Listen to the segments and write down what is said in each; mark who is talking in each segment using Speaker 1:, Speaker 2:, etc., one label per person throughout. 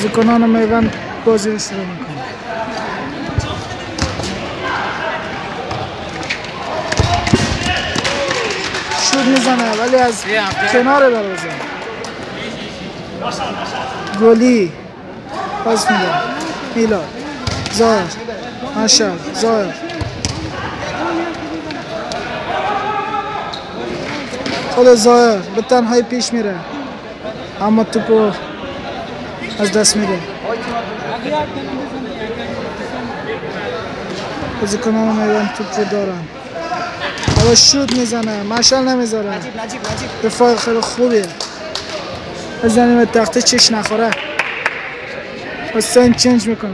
Speaker 1: بازیکنان میوند بازی رو شروع میکنه. شوت میزنه ولی از کنار دروازه. گلی پاس میده میلاد زاهر مشعل زاهر خود زاهر به تنهایی پیش میره اما توپو از دست میده. بازیکنان میوند توپ رو دارن. حالا شوت میزنه مشعل نمیذاره. دفاع خیلی خوبیه. بزنیم به تخته چش نخوره. حسین چنج میکنه.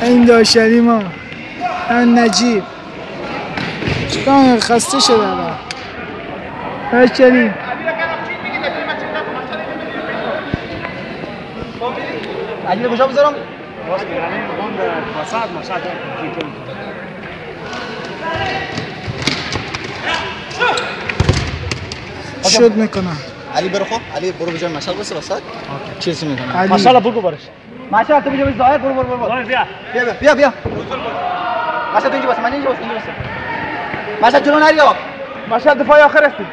Speaker 1: این داشتنی ما این نجیب چکان خسته شده الان. داشتنی
Speaker 2: علی کجا بذارم؟
Speaker 1: شوت میکنه.
Speaker 2: علی برو خب علی برو بجای مشعل واسه وسط چیزی میکنه.
Speaker 3: مشعل بگو برش.
Speaker 2: مشعل تو بجای ظاهر برو
Speaker 3: ظاهر بیا.
Speaker 2: بیا مشعل تو اینجا واسه من اینجا واسه مشعل جلو نریا.
Speaker 3: مشعل دفاع آخر هستی.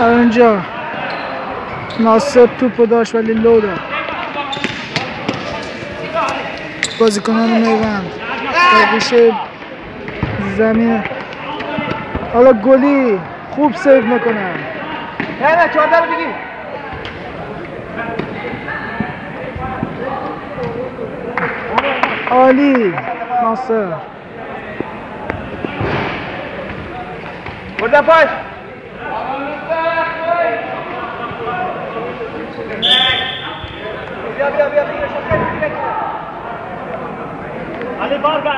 Speaker 1: اونجا ناصر توپو داشت ولی لو داد. بازیکنان میوند در گوشه زمین. حالا گلی خوب سیو میکنه.
Speaker 2: نه 14 رو بگیر.
Speaker 1: عالی ناصر
Speaker 3: برده پاش. بیا علی بارگاه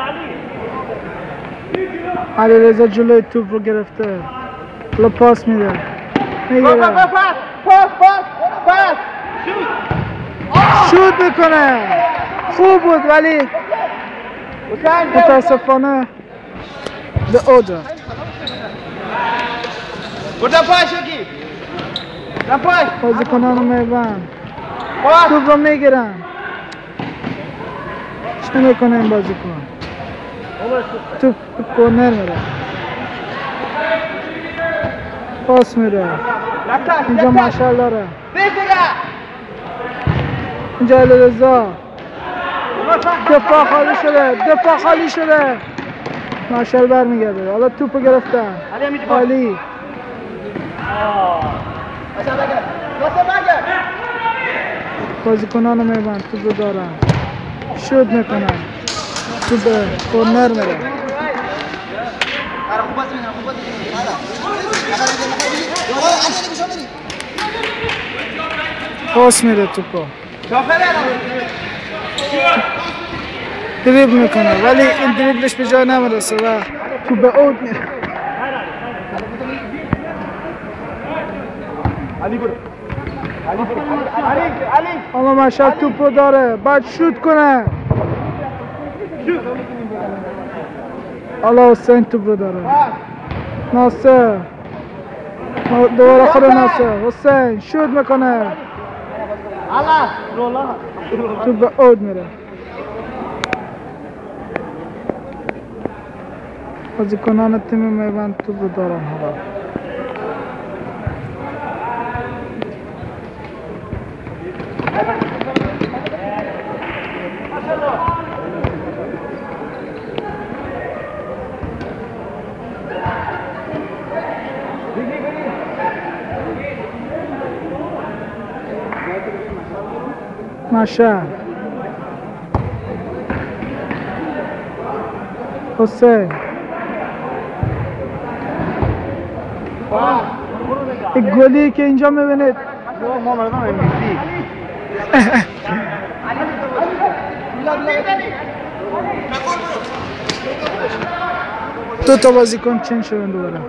Speaker 1: علی رضا جلوی توپ رو گرفته. حالا پاس میده میگیره
Speaker 3: پاس
Speaker 1: شوت میکنه. خوب بود ولی متاسفانه به اوج رفت.
Speaker 3: برده پاش یکی پاش
Speaker 1: بازیکنان میوند توپ رو میگیرن. چه میکنه این بازیکن؟ توپ کورنر میره. پاس میره. اینجا مشعل داره. اینجا علیرضا دفاع خالی شده. مشعل برمیگرده. حالا توپو گرفتن. عالی بازیکنان میوند توپو دارن. شوت میکنن. توپ کورنر میره. پاس میره توپو. دریبل میکنه ولی این دریبلش به جای نمیرسه و توپ به اوت میره. اما مشعل توپ رو داره باید شوت کنه. حالا حسین توپ رو داره. ناصر دوباره خود ناصر. حسین شوت میکنه. توپ به اوت میره. بازیکنان تیم میوند توپ رو دارن. حالا مشعل حسین این گلی که اینجا میبینید
Speaker 3: ما مردم MVP.
Speaker 1: دو تا بازیکن چین شدن دوباره.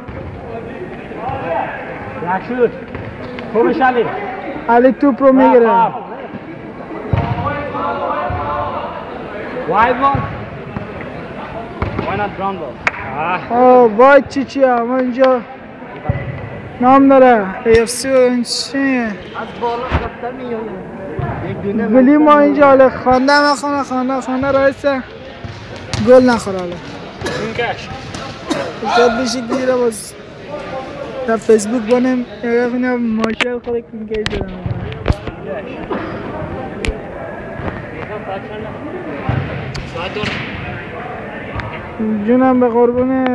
Speaker 3: یک خوبش علی.
Speaker 1: علی توپ رو میگیره.
Speaker 3: واید وان. Lieutenant Brownlow.
Speaker 1: وای چی اما اینجا نام داره AFC این چیه
Speaker 2: از بالا خطر میاد. یک دونه
Speaker 1: گلی ما اینجا حالا خانده رئیس گل نخوره حالا
Speaker 3: Cash.
Speaker 1: زیاد بشی گیره باز در فیسبوک بانیم یه بینم ماشل خود کنگه جدن جونم به قربونه